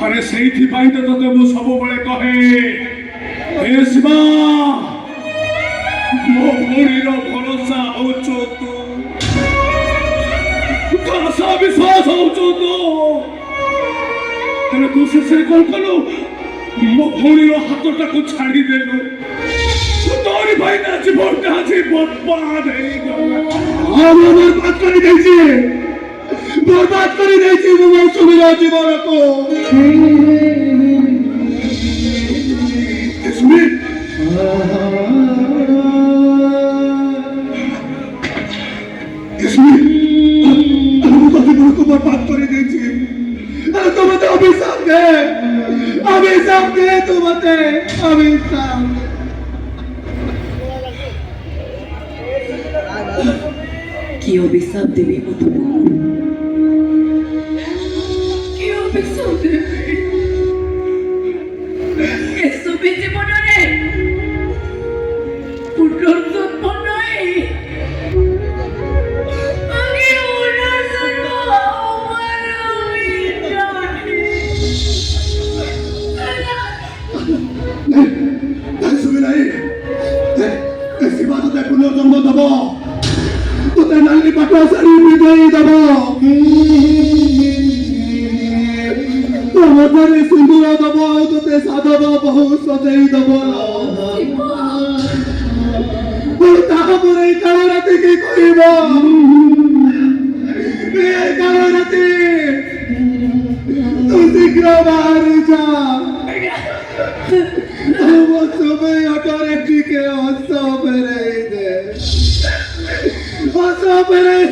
अरे से तो सब बड़े कहे शिवा मो भौरीर भरोसा होच तू आशा विश्वास होच तू से कौन कलु मो भौरीर हाथटा को छाड़ी देलु तोरी भाई ना जीवन आज बर्बाद बर्बाद कर बर्बाद कर मौसुमीर जीवन को बर्बाद कर तुम्हें अभिशाप दे तुम्हें अभिशाप কি অভিশাপ দেবে মতো কি অভিশাপ দেবে এসবে জীবনে পুনর্জন্ম নয় আগে পুনর্জন্ম আমার পুনর্জন্ম দেব তোতে নালি পাটা সারি বিদায় দেব তোমাদের সিঁদুর দেব তোতে সাধব বহু সজাই দেব তারপরে কালো রাতে কি করিব কালো রাতে তুই শীঘ্র বাহারে যা সবাই অটোরে টিকে হস ফেরাই দে হস ফেরাই